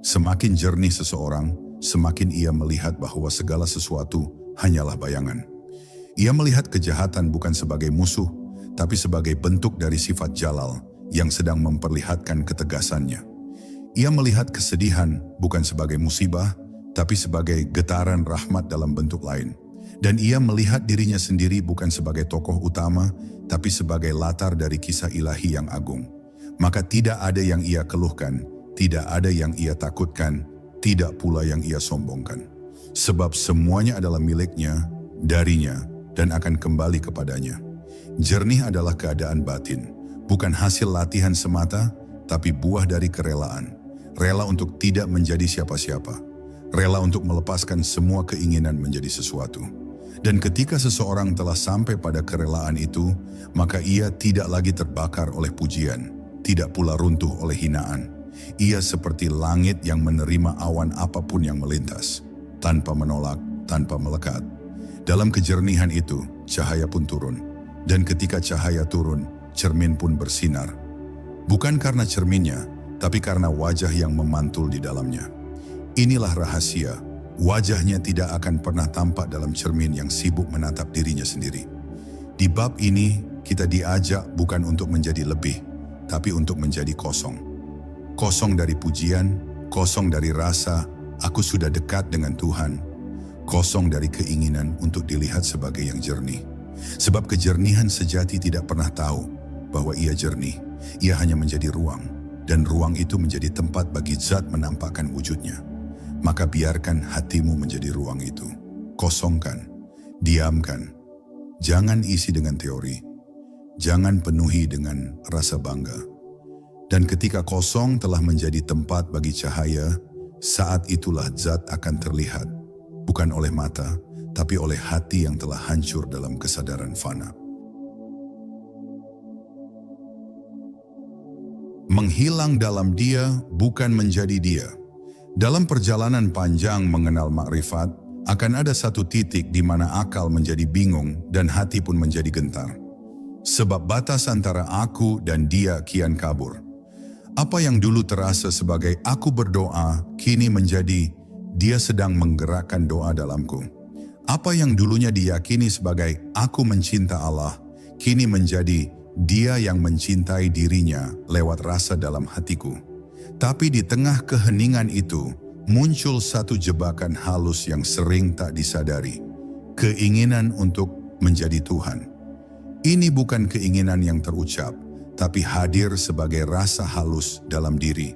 Semakin jernih seseorang, semakin ia melihat bahwa segala sesuatu hanyalah bayangan. Ia melihat kejahatan bukan sebagai musuh, tapi sebagai bentuk dari sifat jalal yang sedang memperlihatkan ketegasannya. Ia melihat kesedihan bukan sebagai musibah, tapi sebagai getaran rahmat dalam bentuk lain. Dan ia melihat dirinya sendiri bukan sebagai tokoh utama, tapi sebagai latar dari kisah ilahi yang agung. Maka tidak ada yang ia keluhkan, tidak ada yang ia takutkan, tidak pula yang ia sombongkan. Sebab semuanya adalah miliknya, darinya, dan akan kembali kepadanya. Jernih adalah keadaan batin, bukan hasil latihan semata, tapi buah dari kerelaan. Rela untuk tidak menjadi siapa-siapa. Rela untuk melepaskan semua keinginan menjadi sesuatu. Dan ketika seseorang telah sampai pada kerelaan itu, maka ia tidak lagi terbakar oleh pujian, tidak pula runtuh oleh hinaan. Ia seperti langit yang menerima awan apapun yang melintas, tanpa menolak, tanpa melekat. Dalam kejernihan itu, cahaya pun turun. Dan ketika cahaya turun, cermin pun bersinar. Bukan karena cerminnya, tapi karena wajah yang memantul di dalamnya. Inilah rahasia. Wajahnya tidak akan pernah tampak dalam cermin yang sibuk menatap dirinya sendiri. Di bab ini, kita diajak bukan untuk menjadi lebih, tapi untuk menjadi kosong. Kosong dari pujian, kosong dari rasa, aku sudah dekat dengan Tuhan. Kosong dari keinginan untuk dilihat sebagai yang jernih. Sebab kejernihan sejati tidak pernah tahu bahwa ia jernih. Ia hanya menjadi ruang, dan ruang itu menjadi tempat bagi zat menampakkan wujudnya. Maka biarkan hatimu menjadi ruang itu. Kosongkan, diamkan. Jangan isi dengan teori. Jangan penuhi dengan rasa bangga. Dan ketika kosong telah menjadi tempat bagi cahaya, saat itulah zat akan terlihat. Bukan oleh mata, tapi oleh hati yang telah hancur dalam kesadaran fana. Menghilang dalam Dia, bukan menjadi Dia. Dalam perjalanan panjang mengenal makrifat, akan ada satu titik di mana akal menjadi bingung dan hati pun menjadi gentar. Sebab batas antara aku dan Dia kian kabur. Apa yang dulu terasa sebagai aku berdoa, kini menjadi Dia sedang menggerakkan doa dalamku. Apa yang dulunya diyakini sebagai aku mencinta Allah, kini menjadi Dia yang mencintai dirinya lewat rasa dalam hatiku. Tapi di tengah keheningan itu, muncul satu jebakan halus yang sering tak disadari. Keinginan untuk menjadi Tuhan. Ini bukan keinginan yang terucap, tapi hadir sebagai rasa halus dalam diri.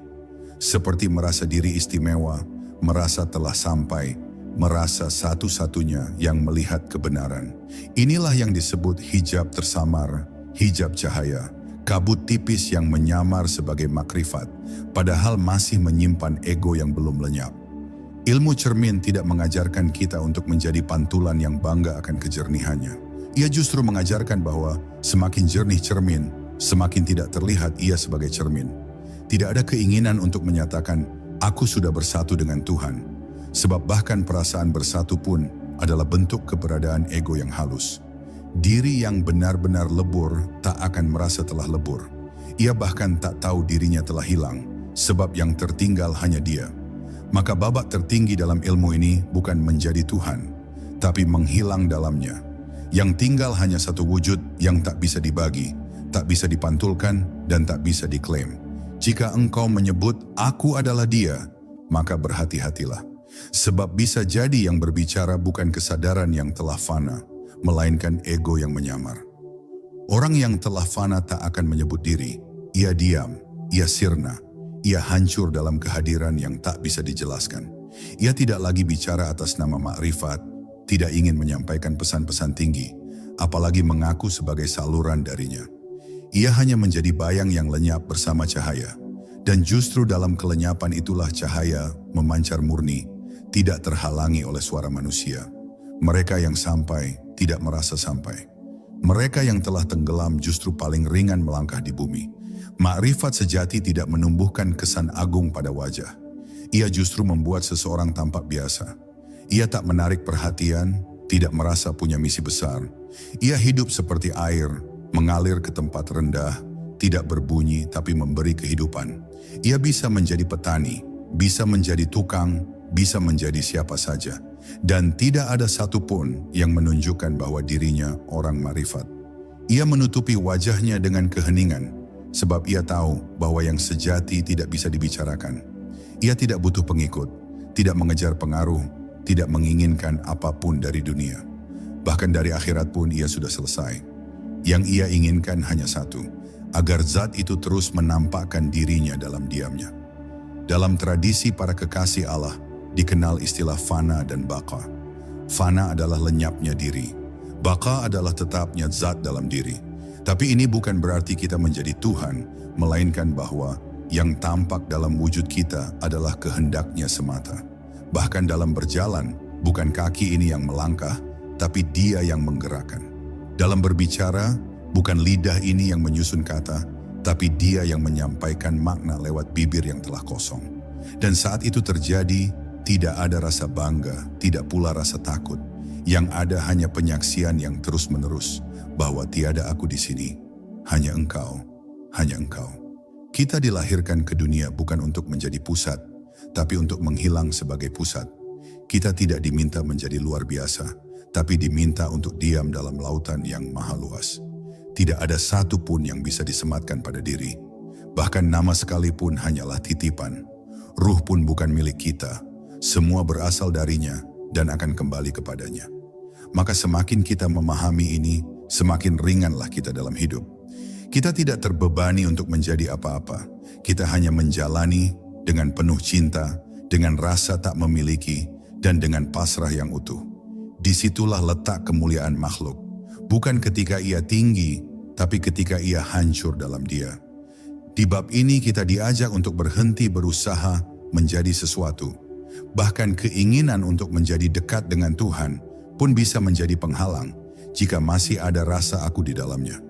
Seperti merasa diri istimewa, merasa telah sampai, merasa satu-satunya yang melihat kebenaran. Inilah yang disebut hijab tersamar, hijab cahaya, kabut tipis yang menyamar sebagai makrifat, padahal masih menyimpan ego yang belum lenyap. Ilmu cermin tidak mengajarkan kita untuk menjadi pantulan yang bangga akan kejernihannya. Ia justru mengajarkan bahwa semakin jernih cermin, semakin tidak terlihat ia sebagai cermin. Tidak ada keinginan untuk menyatakan, aku sudah bersatu dengan Tuhan. Sebab bahkan perasaan bersatu pun adalah bentuk keberadaan ego yang halus. Diri yang benar-benar lebur tak akan merasa telah lebur. Ia bahkan tak tahu dirinya telah hilang, sebab yang tertinggal hanya Dia. Maka babak tertinggi dalam ilmu ini bukan menjadi Tuhan, tapi menghilang dalamnya. Yang tinggal hanya satu wujud yang tak bisa dibagi, tak bisa dipantulkan, dan tak bisa diklaim. Jika engkau menyebut, aku adalah Dia, maka berhati-hatilah. Sebab bisa jadi yang berbicara bukan kesadaran yang telah fana, melainkan ego yang menyamar. Orang yang telah fana tak akan menyebut diri. Ia diam, ia sirna, ia hancur dalam kehadiran yang tak bisa dijelaskan. Ia tidak lagi bicara atas nama makrifat, tidak ingin menyampaikan pesan-pesan tinggi, apalagi mengaku sebagai saluran darinya. Ia hanya menjadi bayang yang lenyap bersama cahaya. Dan justru dalam kelenyapan itulah cahaya memancar murni, tidak terhalangi oleh suara manusia. Mereka yang sampai tidak merasa sampai. Mereka yang telah tenggelam justru paling ringan melangkah di bumi. Makrifat sejati tidak menumbuhkan kesan agung pada wajah. Ia justru membuat seseorang tampak biasa. Ia tak menarik perhatian, tidak merasa punya misi besar. Ia hidup seperti air, mengalir ke tempat rendah, tidak berbunyi tapi memberi kehidupan. Ia bisa menjadi petani, bisa menjadi tukang, bisa menjadi siapa saja. Dan tidak ada satupun yang menunjukkan bahwa dirinya orang makrifat. Ia menutupi wajahnya dengan keheningan, sebab ia tahu bahwa yang sejati tidak bisa dibicarakan. Ia tidak butuh pengikut, tidak mengejar pengaruh, tidak menginginkan apapun dari dunia. Bahkan dari akhirat pun ia sudah selesai. Yang ia inginkan hanya satu, agar zat itu terus menampakkan dirinya dalam diamnya. Dalam tradisi para kekasih Allah, dikenal istilah fana dan baqa. Fana adalah lenyapnya diri. Baqa adalah tetapnya zat dalam diri. Tapi ini bukan berarti kita menjadi Tuhan, melainkan bahwa yang tampak dalam wujud kita adalah kehendaknya semata. Bahkan dalam berjalan, bukan kaki ini yang melangkah, tapi Dia yang menggerakkan. Dalam berbicara, bukan lidah ini yang menyusun kata, tapi Dia yang menyampaikan makna lewat bibir yang telah kosong. Dan saat itu terjadi, tidak ada rasa bangga, tidak pula rasa takut. Yang ada hanya penyaksian yang terus-menerus bahwa tiada aku di sini, hanya Engkau, hanya Engkau. Kita dilahirkan ke dunia bukan untuk menjadi pusat, tapi untuk menghilang sebagai pusat. Kita tidak diminta menjadi luar biasa, tapi diminta untuk diam dalam lautan yang maha luas. Tidak ada satu pun yang bisa disematkan pada diri. Bahkan nama sekalipun hanyalah titipan. Ruh pun bukan milik kita. Semua berasal darinya dan akan kembali kepadanya. Maka semakin kita memahami ini, semakin ringanlah kita dalam hidup. Kita tidak terbebani untuk menjadi apa-apa. Kita hanya menjalani dengan penuh cinta, dengan rasa tak memiliki, dan dengan pasrah yang utuh. Disitulah letak kemuliaan makhluk. Bukan ketika ia tinggi, tapi ketika ia hancur dalam Dia. Di bab ini kita diajak untuk berhenti berusaha menjadi sesuatu. Bahkan keinginan untuk menjadi dekat dengan Tuhan pun bisa menjadi penghalang jika masih ada rasa aku di dalamnya.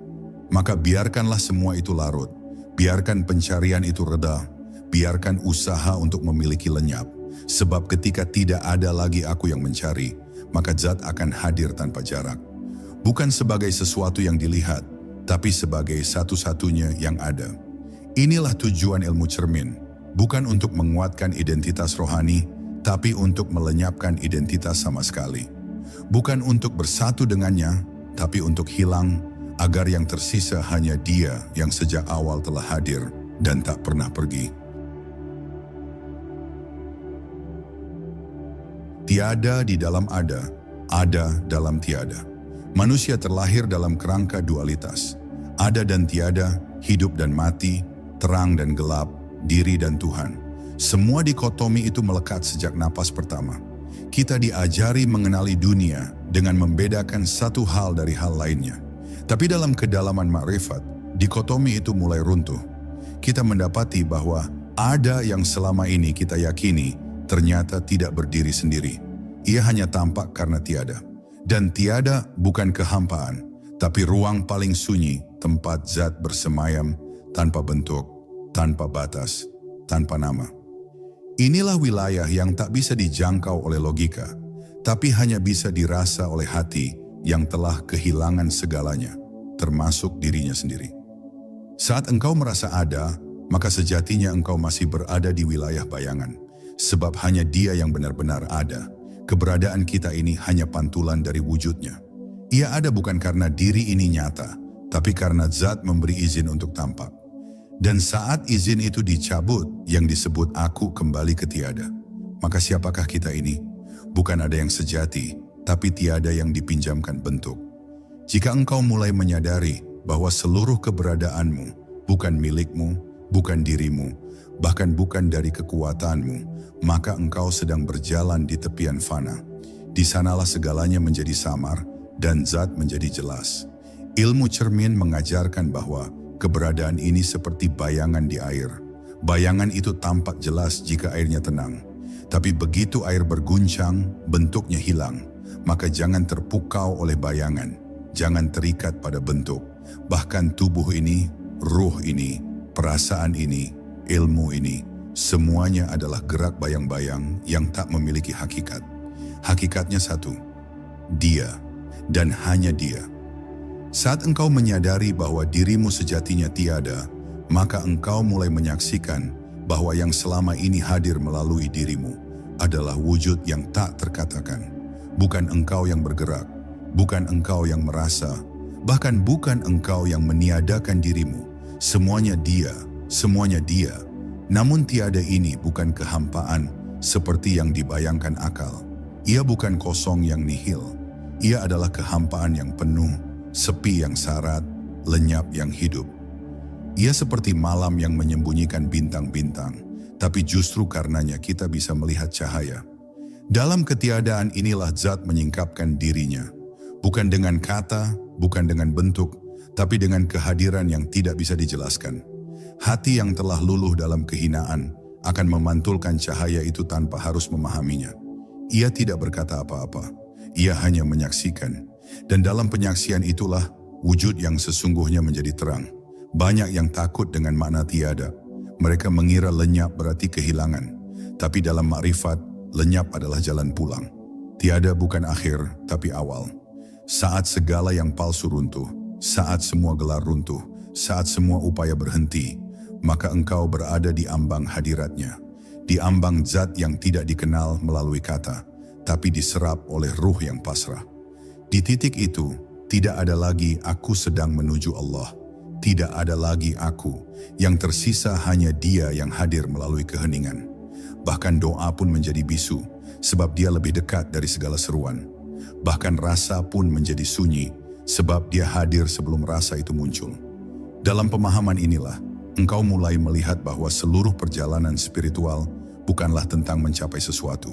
Maka biarkanlah semua itu larut. Biarkan pencarian itu reda, biarkan usaha untuk memiliki lenyap. Sebab ketika tidak ada lagi aku yang mencari, maka zat akan hadir tanpa jarak. Bukan sebagai sesuatu yang dilihat, tapi sebagai satu-satunya yang ada. Inilah tujuan ilmu cermin, bukan untuk menguatkan identitas rohani, tapi untuk melenyapkan identitas sama sekali. Bukan untuk bersatu dengannya, tapi untuk hilang, agar yang tersisa hanya Dia yang sejak awal telah hadir dan tak pernah pergi. Tiada di dalam ada dalam tiada. Manusia terlahir dalam kerangka dualitas. Ada dan tiada, hidup dan mati, terang dan gelap, diri dan Tuhan. Semua dikotomi itu melekat sejak napas pertama. Kita diajari mengenali dunia dengan membedakan satu hal dari hal lainnya. Tapi dalam kedalaman makrifat, dikotomi itu mulai runtuh. Kita mendapati bahwa ada yang selama ini kita yakini ternyata tidak berdiri sendiri. Ia hanya tampak karena tiada. Dan tiada bukan kehampaan, tapi ruang paling sunyi, tempat zat bersemayam tanpa bentuk, tanpa batas, tanpa nama. Inilah wilayah yang tak bisa dijangkau oleh logika, tapi hanya bisa dirasa oleh hati yang telah kehilangan segalanya, termasuk dirinya sendiri. Saat engkau merasa ada, maka sejatinya engkau masih berada di wilayah bayangan, sebab hanya Dia yang benar-benar ada. Keberadaan kita ini hanya pantulan dari wujudnya. Ia ada bukan karena diri ini nyata, tapi karena zat memberi izin untuk tampak. Dan saat izin itu dicabut, yang disebut aku kembali ke tiada. Maka siapakah kita ini? Bukan ada yang sejati, tapi tiada yang dipinjamkan bentuk. Jika engkau mulai menyadari bahwa seluruh keberadaanmu bukan milikmu, bukan dirimu, bahkan bukan dari kekuatanmu, maka engkau sedang berjalan di tepian fana. Di sanalah segalanya menjadi samar dan zat menjadi jelas. Ilmu cermin mengajarkan bahwa keberadaan ini seperti bayangan di air. Bayangan itu tampak jelas jika airnya tenang. Tapi begitu air berguncang, bentuknya hilang. Maka jangan terpukau oleh bayangan. Jangan terikat pada bentuk. Bahkan tubuh ini, ruh ini, perasaan ini, ilmu ini, semuanya adalah gerak bayang-bayang yang tak memiliki hakikat. Hakikatnya satu, Dia, dan hanya Dia. Saat engkau menyadari bahwa dirimu sejatinya tiada, maka engkau mulai menyaksikan bahwa yang selama ini hadir melalui dirimu adalah wujud yang tak terkatakan. Bukan engkau yang bergerak, bukan engkau yang merasa, bahkan bukan engkau yang meniadakan dirimu. Semuanya Dia, semuanya Dia. Namun tiada ini bukan kehampaan seperti yang dibayangkan akal. Ia bukan kosong yang nihil. Ia adalah kehampaan yang penuh, sepi yang syarat, lenyap yang hidup. Ia seperti malam yang menyembunyikan bintang-bintang, tapi justru karenanya kita bisa melihat cahaya. Dalam ketiadaan inilah zat menyingkapkan dirinya, bukan dengan kata, bukan dengan bentuk, tapi dengan kehadiran yang tidak bisa dijelaskan. Hati yang telah luluh dalam kehinaan akan memantulkan cahaya itu tanpa harus memahaminya. Ia tidak berkata apa-apa, ia hanya menyaksikan. Dan dalam penyaksian itulah wujud yang sesungguhnya menjadi terang. Banyak yang takut dengan makna tiada. Mereka mengira lenyap berarti kehilangan. Tapi dalam makrifat, lenyap adalah jalan pulang. Tiada bukan akhir, tapi awal. Saat segala yang palsu runtuh, saat semua gelar runtuh, saat semua upaya berhenti, maka engkau berada di ambang hadiratnya. Di ambang zat yang tidak dikenal melalui kata, tapi diserap oleh ruh yang pasrah. Di titik itu, tidak ada lagi aku sedang menuju Allah. Tidak ada lagi aku. Yang tersisa hanya Dia yang hadir melalui keheningan. Bahkan doa pun menjadi bisu, sebab Dia lebih dekat dari segala seruan. Bahkan rasa pun menjadi sunyi, sebab Dia hadir sebelum rasa itu muncul. Dalam pemahaman inilah, engkau mulai melihat bahwa seluruh perjalanan spiritual bukanlah tentang mencapai sesuatu,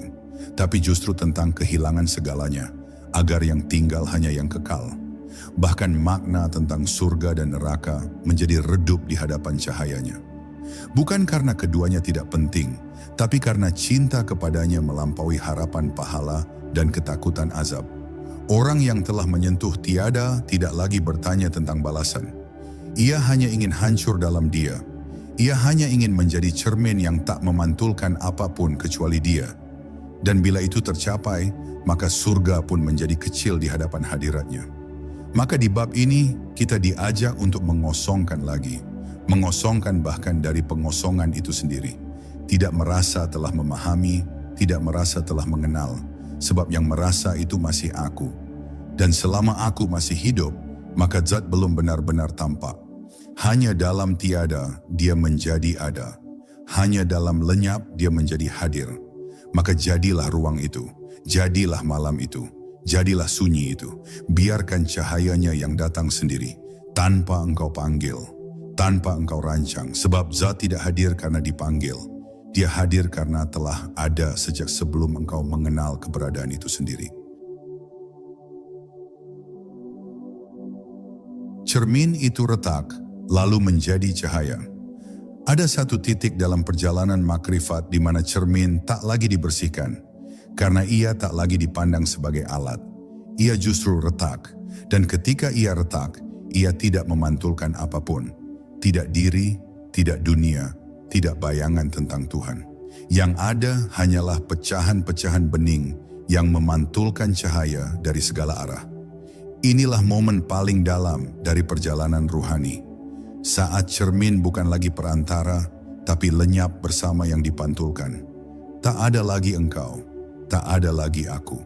tapi justru tentang kehilangan segalanya, agar yang tinggal hanya yang kekal. Bahkan makna tentang surga dan neraka menjadi redup di hadapan cahayanya. Bukan karena keduanya tidak penting, tapi karena cinta kepadanya melampaui harapan pahala dan ketakutan azab. Orang yang telah menyentuh tiada tidak lagi bertanya tentang balasan. Ia hanya ingin hancur dalam Dia, Ia hanya ingin menjadi cermin yang tak memantulkan apapun kecuali Dia. Dan bila itu tercapai, maka surga pun menjadi kecil di hadapan hadiratnya. Maka di bab ini kita diajak untuk mengosongkan lagi, mengosongkan bahkan dari pengosongan itu sendiri. Tidak merasa telah memahami, tidak merasa telah mengenal, sebab yang merasa itu masih aku. Dan selama aku masih hidup, maka zat belum benar-benar tampak. Hanya dalam tiada dia menjadi ada. Hanya dalam lenyap dia menjadi hadir. Maka jadilah ruang itu, jadilah malam itu, jadilah sunyi itu. Biarkan cahayanya yang datang sendiri, tanpa engkau panggil, tanpa engkau rancang. Sebab zat tidak hadir karena dipanggil. Dia hadir karena telah ada sejak sebelum engkau mengenal keberadaan itu sendiri. Cermin itu retak, lalu menjadi cahaya. Ada satu titik dalam perjalanan makrifat di mana cermin tak lagi dibersihkan, karena ia tak lagi dipandang sebagai alat. Ia justru retak, dan ketika ia retak, ia tidak memantulkan apapun. Tidak diri, tidak dunia, tidak bayangan tentang Tuhan. Yang ada hanyalah pecahan-pecahan bening yang memantulkan cahaya dari segala arah. Inilah momen paling dalam dari perjalanan ruhani. Saat cermin bukan lagi perantara, tapi lenyap bersama yang dipantulkan. Tak ada lagi engkau, tak ada lagi aku.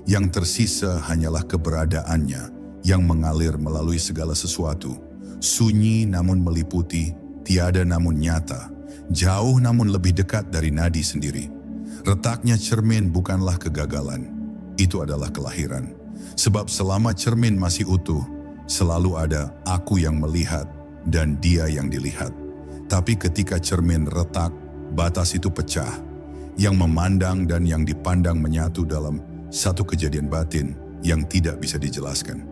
Yang tersisa hanyalah keberadaannya yang mengalir melalui segala sesuatu. Sunyi namun meliputi, tiada namun nyata, jauh namun lebih dekat dari nadi sendiri. Retaknya cermin bukanlah kegagalan, itu adalah kelahiran. Sebab selama cermin masih utuh, selalu ada aku yang melihat, dan dia yang dilihat. Tapi ketika cermin retak, batas itu pecah. Yang memandang dan yang dipandang menyatu dalam satu kejadian batin yang tidak bisa dijelaskan.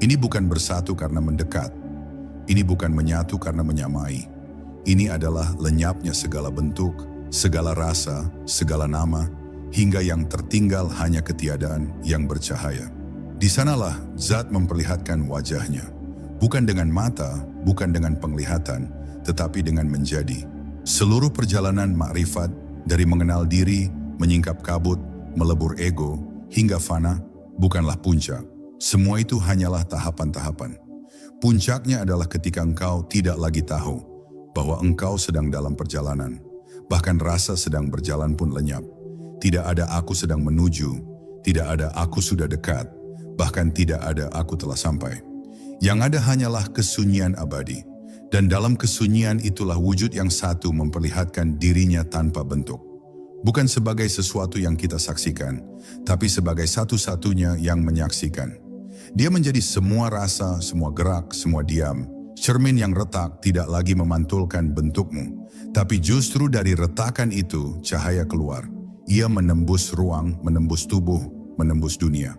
Ini bukan bersatu karena mendekat. Ini bukan menyatu karena menyamai. Ini adalah lenyapnya segala bentuk, segala rasa, segala nama, hingga yang tertinggal hanya ketiadaan yang bercahaya. Di sanalah zat memperlihatkan wajahnya. Bukan dengan mata, bukan dengan penglihatan, tetapi dengan menjadi. Seluruh perjalanan makrifat dari mengenal diri, menyingkap kabut, melebur ego, hingga fana, bukanlah puncak. Semua itu hanyalah tahapan-tahapan. Puncaknya adalah ketika engkau tidak lagi tahu bahwa engkau sedang dalam perjalanan. Bahkan rasa sedang berjalan pun lenyap. Tidak ada aku sedang menuju, tidak ada aku sudah dekat, bahkan tidak ada aku telah sampai. Yang ada hanyalah kesunyian abadi, dan dalam kesunyian itulah wujud yang satu memperlihatkan dirinya tanpa bentuk. Bukan sebagai sesuatu yang kita saksikan, tapi sebagai satu-satunya yang menyaksikan. Dia menjadi semua rasa, semua gerak, semua diam. Cermin yang retak tidak lagi memantulkan bentukmu, tapi justru dari retakan itu cahaya keluar. Ia menembus ruang, menembus tubuh, menembus dunia.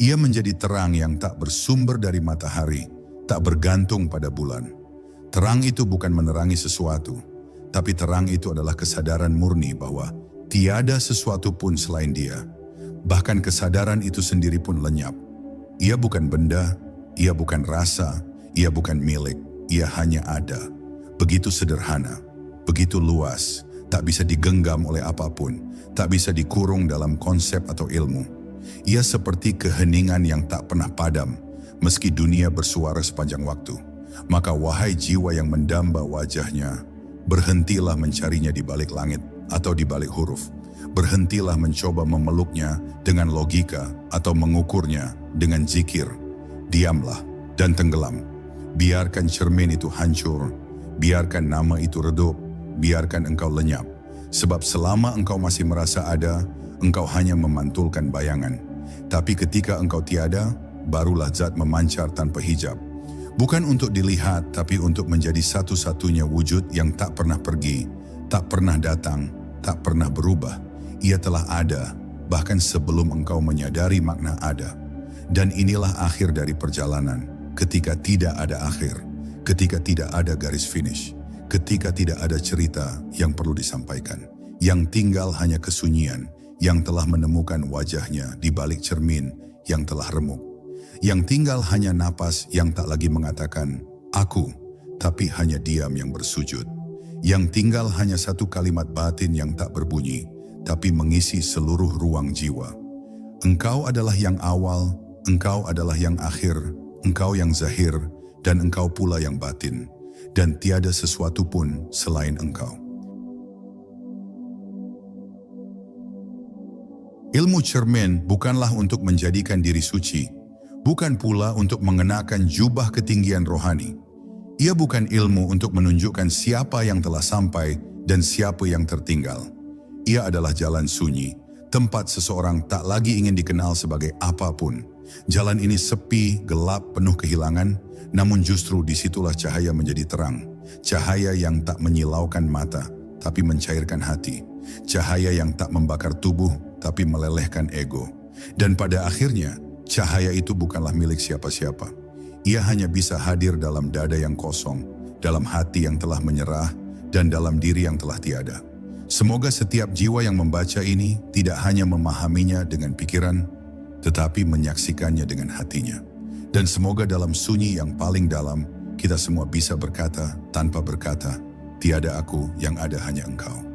Ia menjadi terang yang tak bersumber dari matahari, tak bergantung pada bulan. Terang itu bukan menerangi sesuatu, tapi terang itu adalah kesadaran murni bahwa tiada sesuatu pun selain Dia. Bahkan kesadaran itu sendiri pun lenyap. Ia bukan benda, ia bukan rasa, ia bukan milik, ia hanya ada. Begitu sederhana, begitu luas, tak bisa digenggam oleh apapun, tak bisa dikurung dalam konsep atau ilmu. Ia seperti keheningan yang tak pernah padam, meski dunia bersuara sepanjang waktu. Maka wahai jiwa yang mendamba wajahnya, berhentilah mencarinya di balik langit atau di balik huruf. Berhentilah mencoba memeluknya dengan logika atau mengukurnya dengan zikir. Diamlah dan tenggelam. Biarkan cermin itu hancur, biarkan nama itu redup, biarkan engkau lenyap. Sebab selama engkau masih merasa ada, engkau hanya memantulkan bayangan. Tapi ketika engkau tiada, barulah zat memancar tanpa hijab. Bukan untuk dilihat, tapi untuk menjadi satu-satunya wujud yang tak pernah pergi, tak pernah datang, tak pernah berubah. Ia telah ada, bahkan sebelum engkau menyadari makna ada. Dan inilah akhir dari perjalanan, ketika tidak ada akhir, ketika tidak ada garis finish, ketika tidak ada cerita yang perlu disampaikan. Yang tinggal hanya kesunyian, yang telah menemukan wajahnya di balik cermin yang telah remuk. Yang tinggal hanya napas yang tak lagi mengatakan, aku, tapi hanya diam yang bersujud. yang tinggal hanya satu kalimat batin yang tak berbunyi, tapi mengisi seluruh ruang jiwa. Engkau adalah yang awal, engkau adalah yang akhir, engkau yang zahir, dan engkau pula yang batin, dan tiada sesuatu pun selain engkau. Ilmu cermin bukanlah untuk menjadikan diri suci, bukan pula untuk mengenakan jubah ketinggian rohani. Ia bukan ilmu untuk menunjukkan siapa yang telah sampai dan siapa yang tertinggal. Ia adalah jalan sunyi, tempat seseorang tak lagi ingin dikenal sebagai apapun. Jalan ini sepi, gelap, penuh kehilangan, namun justru disitulah cahaya menjadi terang. Cahaya yang tak menyilaukan mata, tapi mencairkan hati. Cahaya yang tak membakar tubuh, tapi melelehkan ego. Dan pada akhirnya, cahaya itu bukanlah milik siapa-siapa. Ia hanya bisa hadir dalam dada yang kosong, dalam hati yang telah menyerah, dan dalam diri yang telah tiada. Semoga setiap jiwa yang membaca ini tidak hanya memahaminya dengan pikiran, tetapi menyaksikannya dengan hatinya. Dan semoga dalam sunyi yang paling dalam, kita semua bisa berkata tanpa berkata, tiada aku yang ada hanya engkau.